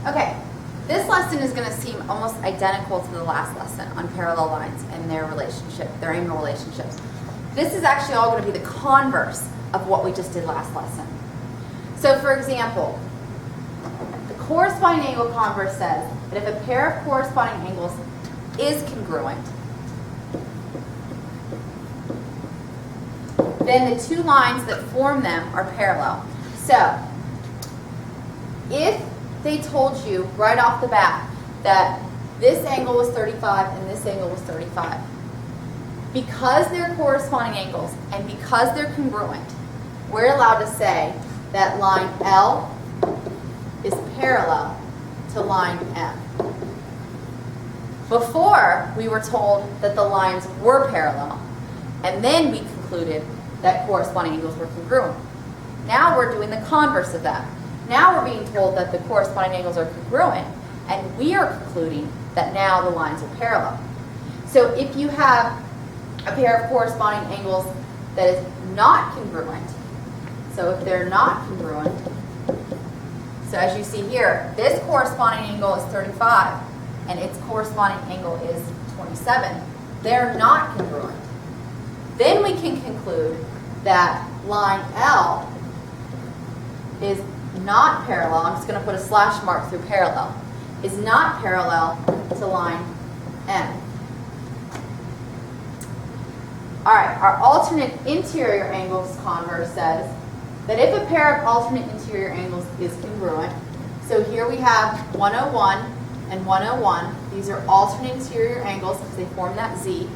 Okay, this lesson is going to seem almost identical to the last lesson on parallel lines and their relationship, their angle relationships. This is actually all going to be the converse of what we just did last lesson. So for example, the corresponding angle converse says that if a pair of corresponding angles is congruent, then the two lines that form them are parallel. So if they told you right off the bat that this angle was 35 and this angle was 35, because they're corresponding angles and because they're congruent, we're allowed to say that line L is parallel to line M. Before, we were told that the lines were parallel, and then we concluded that corresponding angles were congruent. Now we're doing the converse of that. Now we're being told that the corresponding angles are congruent, and we are concluding that now the lines are parallel. So if you have a pair of corresponding angles that is not congruent, so if they're not congruent, so as you see here, this corresponding angle is 35, and its corresponding angle is 27. They're not congruent. Then we can conclude that line L is not parallel. I'm just going to put a slash mark through parallel. Is not parallel to line M. All right, our alternate interior angles converse says that if a pair of alternate interior angles is congruent, so here we have 101 and 101. These are alternate interior angles because they form that Z.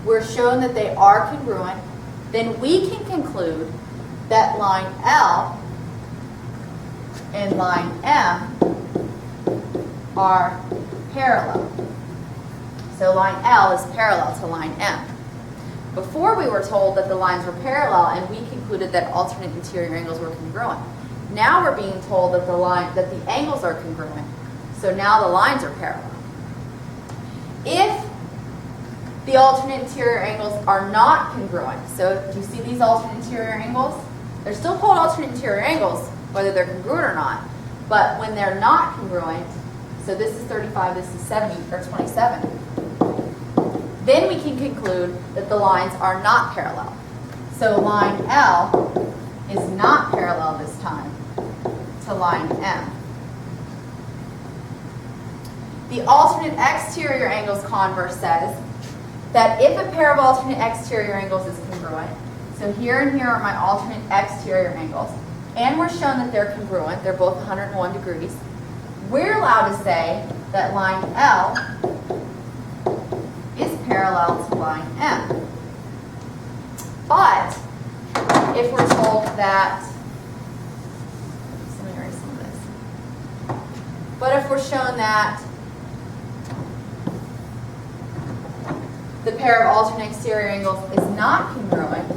We're shown that they are congruent. Then we can conclude that line L and line M are parallel. So line L is parallel to line M. Before we were told that the lines were parallel and we concluded that alternate interior angles were congruent. Now we're being told that the angles are congruent. So now the lines are parallel. If the alternate interior angles are not congruent, so do you see these alternate interior angles? They're still called alternate interior angles, whether they're congruent or not. But when they're not congruent, so this is 35, this is 70 or 27, then we can conclude that the lines are not parallel. So line L is not parallel this time to line M. The alternate exterior angles converse says that if a pair of alternate exterior angles is congruent, so here and here are my alternate exterior angles, and we're shown that they're congruent, they're both 101 degrees, we're allowed to say that line L is parallel to line M. But if we're told that, let me erase some of this. But if we're shown that the pair of alternate exterior angles is not congruent,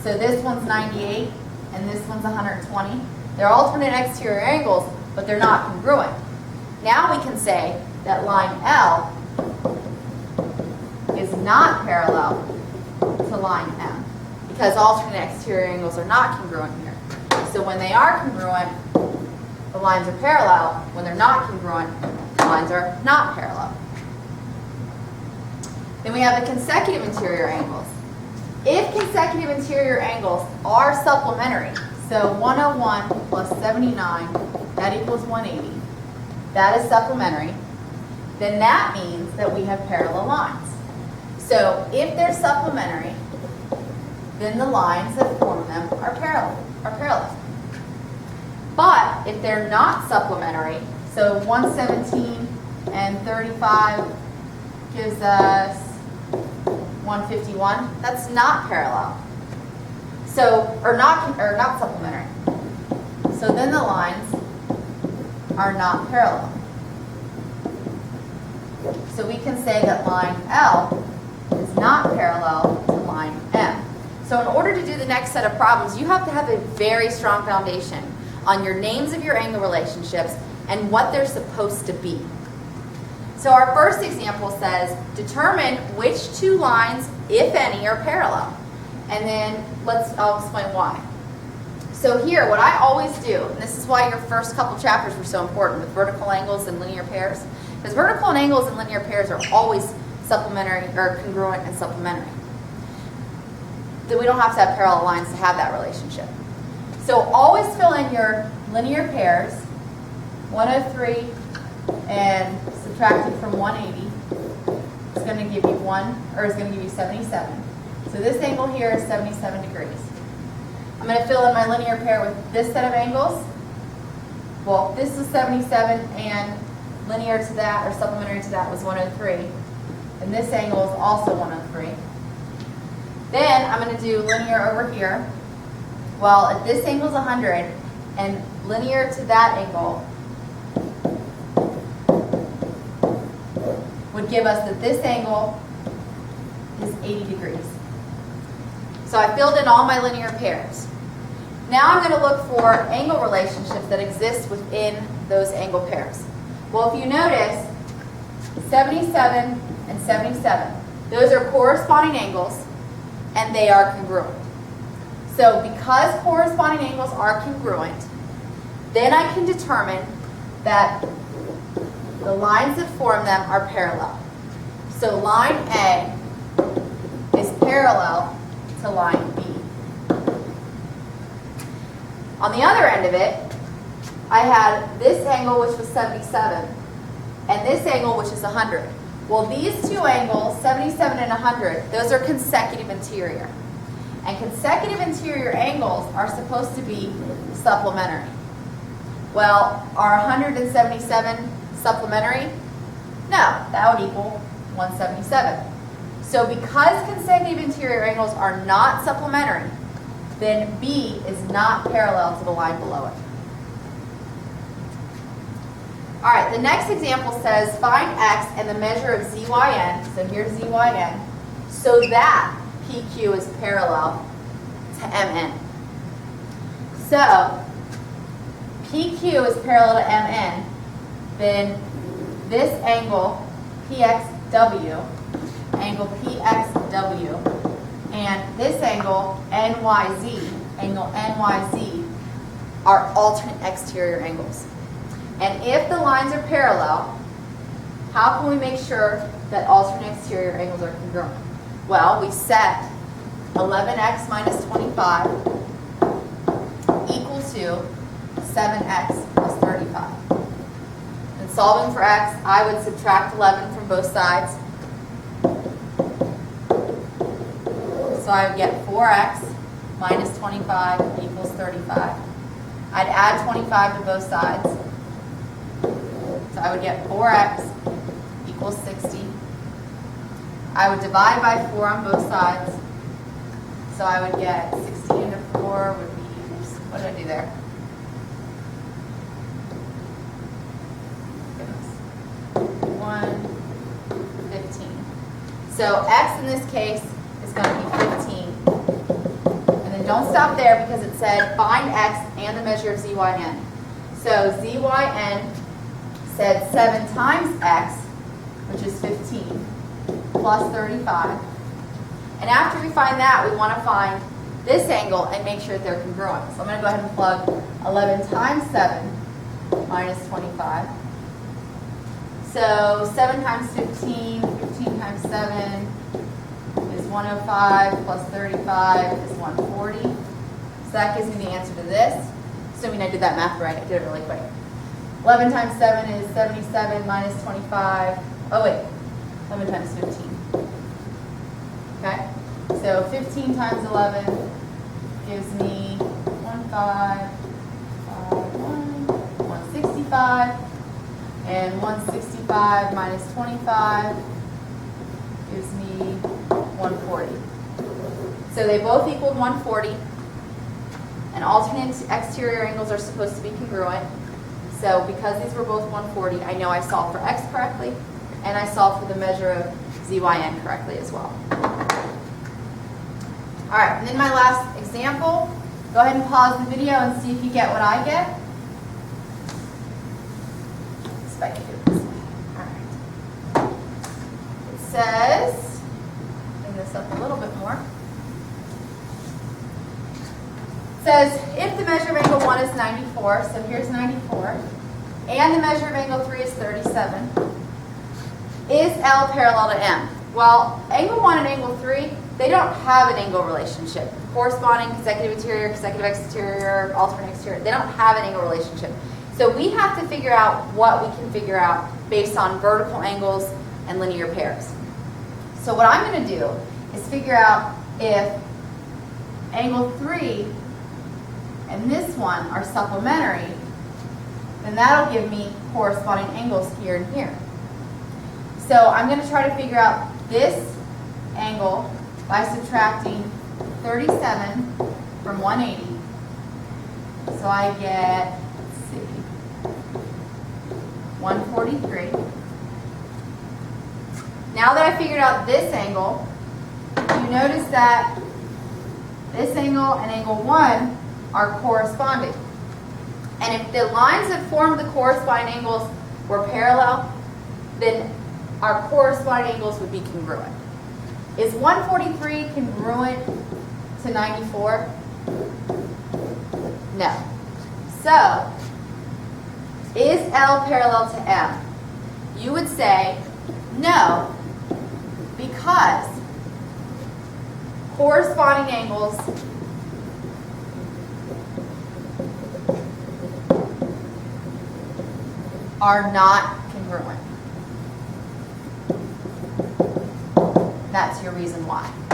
so this one's 98 and this one's 120, they're alternate exterior angles, but they're not congruent. Now we can say that line L is not parallel to line M because alternate exterior angles are not congruent here. So when they are congruent, the lines are parallel. When they're not congruent, the lines are not parallel. Then we have the consecutive interior angles. If consecutive interior angles are supplementary, so 101 plus 79, that equals 180, that is supplementary, then that means that we have parallel lines. So if they're supplementary, then the lines that form them are parallel. But if they're not supplementary, so 117 and 35 gives us 151, that's not parallel. So, or not supplementary. So then the lines are not parallel. So we can say that line L is not parallel to line M. So in order to do the next set of problems, you have to have a very strong foundation on your names of your angle relationships and what they're supposed to be. So our first example says, determine which two lines, if any, are parallel. And then I'll explain why. So So here, what I always do, and this is why your first couple chapters were so important with vertical angles and linear pairs, because vertical angles and linear pairs are always supplementary or congruent and supplementary. That we don't have to have parallel lines to have that relationship. So always fill in your linear pairs, 103 and subtracted from 180 is going to give you is going to give you 77. So this angle here is 77 degrees. I'm going to fill in my linear pair with this set of angles. Well, this is 77 and linear to that or supplementary to that was 103. And this angle is also 103. Then I'm going to do linear over here. Well, if this angle is 100 and linear to that angle would give us that this angle is 80 degrees. So I filled in all my linear pairs. Now I'm going to look for angle relationships that exist within those angle pairs. Well, if you notice, 77 and 77, those are corresponding angles and they are congruent. So because corresponding angles are congruent, then I can determine that the lines that form them are parallel. So line A is parallel to line B. On the other end of it, I had this angle which was 77 and this angle which is 100. Well, these two angles, 77 and 100, those are consecutive interior. And consecutive interior angles are supposed to be supplementary. Well, are 177 supplementary? No, that would equal 177. So because consecutive interior angles are not supplementary, then B is not parallel to the line below it. All right, the next example says find x and the measure of ZYN, so here's ZYN, so that PQ is parallel to MN. So PQ is parallel to MN, then this angle PXW, angle PXW, and this angle NYZ, angle NYZ, are alternate exterior angles. And if the lines are parallel, how can we make sure that alternate exterior angles are congruent? Well, we set 11x minus 25 equal to 7x plus 35. And solving for x, I would subtract 11 from both sides. So I would get 4x minus 25 equals 35. I'd add 25 to both sides. So I would get 4x equals 60. I would divide by 4 on both sides. So I would get 60 into 4 would be, oops, what did I do there? 115. So x in this case is going to be 15. And then don't stop there because it said find x and the measure of ZYN. So ZYN said 7 times x, which is 15, plus 35. And after we find that, we want to find this angle and make sure that they're congruent. So I'm going to go ahead and plug 11 times 7 minus 25. So 7 times 15, 15 times 7 is 105, plus 35 is 140. So that gives me the answer to this. Assuming I did that math right, I did it really quick. 11 times 7 is 77 minus 25. Oh wait, 11 times 15. Okay, so 15 times 11 gives me 165, and 165 minus 25 gives me 140. So they both equaled 140, and alternate exterior angles are supposed to be congruent. So because these were both 140, I know I solved for x correctly, and I solved for the measure of ZYN correctly as well. All right, and then my last example, go ahead and pause the video and see if you get what I get. See if I can do it this way. All right. It says, bring this up a little bit more. It says if the measure of angle 1 is 94, so here's 94, and the measure of angle 3 is 37, is L parallel to M? Well, angle 1 and angle 3, they don't have an angle relationship. Corresponding consecutive interior, consecutive exterior, alternate exterior, they don't have an angle relationship. So we have to figure out what we can figure out based on vertical angles and linear pairs. So what I'm going to do is figure out if angle 3 and this one are supplementary, then that'll give me corresponding angles here and here. So I'm going to try to figure out this angle by subtracting 37 from 180. So I get, let's see, 143. Now that I figured out this angle, you notice that this angle and angle 1 are corresponding. And if the lines that form the corresponding angles were parallel, then our corresponding angles would be congruent. Is 143 congruent to 94? No. So, is L parallel to M? You would say no, because corresponding angles are not congruent. That's your reason why.